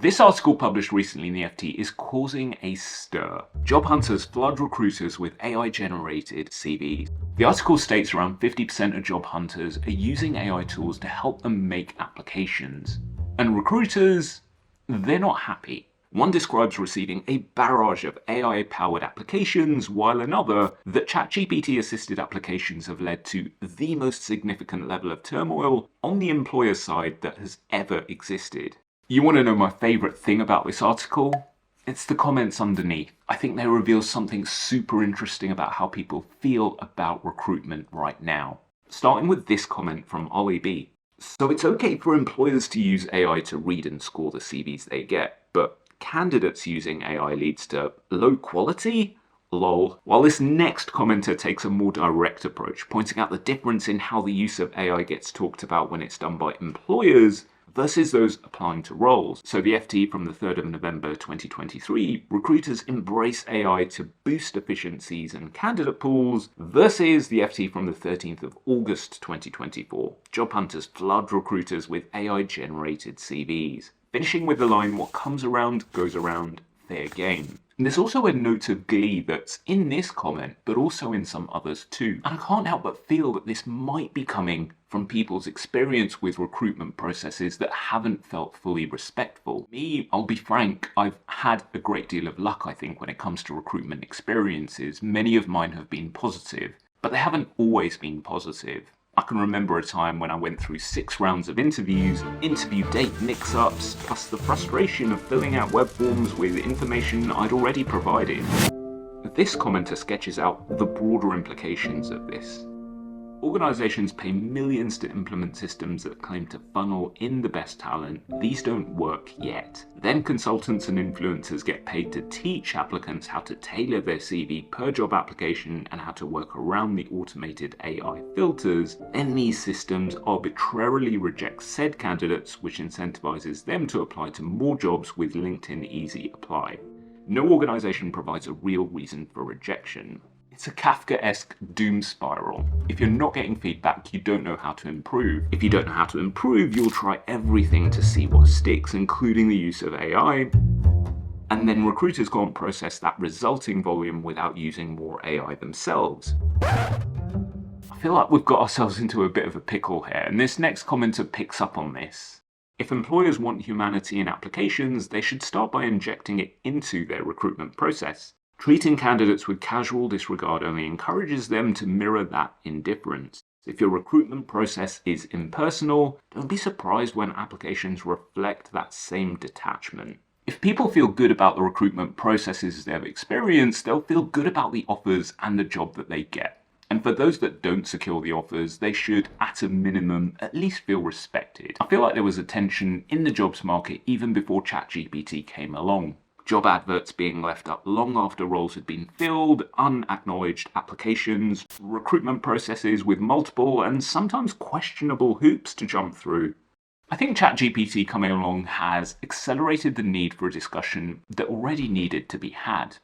This article published recently in the FT is causing a stir. Job hunters flood recruiters with AI-generated CVs. The article states around 50% of job hunters are using AI tools to help them make applications. And recruiters, they're not happy. One describes receiving a barrage of AI-powered applications, while another, that ChatGPT-assisted applications have led to the most significant level of turmoil on the employer side that has ever existed. You want to know my favourite thing about this article? It's the comments underneath. I think they reveal something super interesting about how people feel about recruitment right now. Starting with this comment from Ollie B. So it's okay for employers to use AI to read and score the CVs they get, but candidates using AI leads to low quality? Lol. While this next commenter takes a more direct approach, pointing out the difference in how the use of AI gets talked about when it's done by employers versus those applying to roles. So the FT from the 3rd of November 2023, recruiters embrace AI to boost efficiencies and candidate pools, versus the FT from the 13th of August 2024, job hunters flood recruiters with AI-generated CVs. Finishing with the line, what comes around goes around, fair game. And there's also a note of glee that's in this comment, but also in some others too. And I can't help but feel that this might be coming from people's experience with recruitment processes that haven't felt fully respectful. Me, I'll be frank, I've had a great deal of luck, I think, when it comes to recruitment experiences. Many of mine have been positive, but they haven't always been positive. I can remember a time when I went through 6 rounds of interviews, interview date mix-ups, plus the frustration of filling out web forms with information I'd already provided. This commenter sketches out the broader implications of this. Organizations pay millions to implement systems that claim to funnel in the best talent. These don't work yet. Then consultants and influencers get paid to teach applicants how to tailor their CV per job application and how to work around the automated AI filters. Then these systems arbitrarily reject said candidates, which incentivizes them to apply to more jobs with LinkedIn Easy Apply. No organization provides a real reason for rejection. It's a Kafkaesque doom spiral. If you're not getting feedback, you don't know how to improve. If you don't know how to improve, you'll try everything to see what sticks, including the use of AI. And then recruiters can't process that resulting volume without using more AI themselves. I feel like we've got ourselves into a bit of a pickle here, and this next commenter picks up on this. If employers want humanity in applications, they should start by injecting it into their recruitment process. Treating candidates with casual disregard only encourages them to mirror that indifference. If your recruitment process is impersonal, don't be surprised when applications reflect that same detachment. If people feel good about the recruitment processes they've experienced, they'll feel good about the offers and the job that they get. And for those that don't secure the offers, they should, at a minimum, at least feel respected. I feel like there was a tension in the jobs market even before ChatGPT came along. Job adverts being left up long after roles had been filled, unacknowledged applications, recruitment processes with multiple and sometimes questionable hoops to jump through. I think ChatGPT coming along has accelerated the need for a discussion that already needed to be had.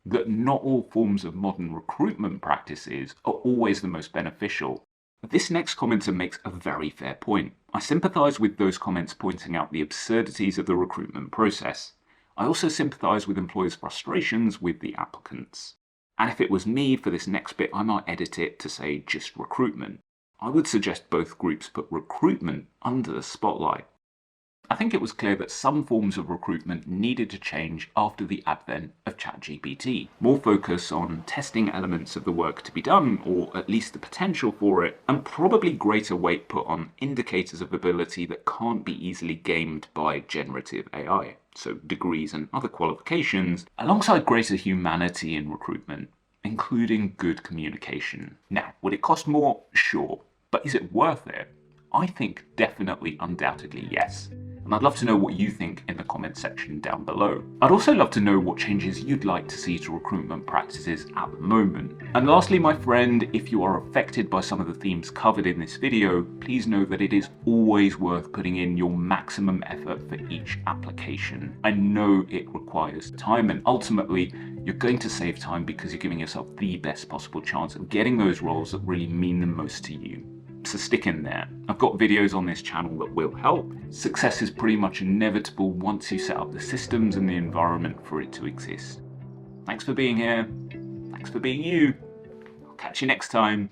That not all forms of modern recruitment practices are always the most beneficial. This next commenter makes a very fair point. I sympathise with those comments pointing out the absurdities of the recruitment process. I also sympathise with employers' frustrations with the applicants. And if it was me for this next bit, I might edit it to say just recruitment. I would suggest both groups put recruitment under the spotlight. I think it was clear that some forms of recruitment needed to change after the advent of ChatGPT. More focus on testing elements of the work to be done, or at least the potential for it, and probably greater weight put on indicators of ability that can't be easily gamed by generative AI. So degrees and other qualifications, alongside greater humanity in recruitment, including good communication. Now, would it cost more? Sure. But is it worth it? I think definitely, undoubtedly, yes. And I'd love to know what you think in the comment section down below. I'd also love to know what changes you'd like to see to recruitment practices at the moment. And lastly, my friend, if you are affected by some of the themes covered in this video, please know that it is always worth putting in your maximum effort for each application. I know it requires time, and ultimately, you're going to save time because you're giving yourself the best possible chance of getting those roles that really mean the most to you. So stick in there. I've got videos on this channel that will help. Success is pretty much inevitable once you set up the systems and the environment for it to exist. Thanks for being here. Thanks for being you. I'll catch you next time.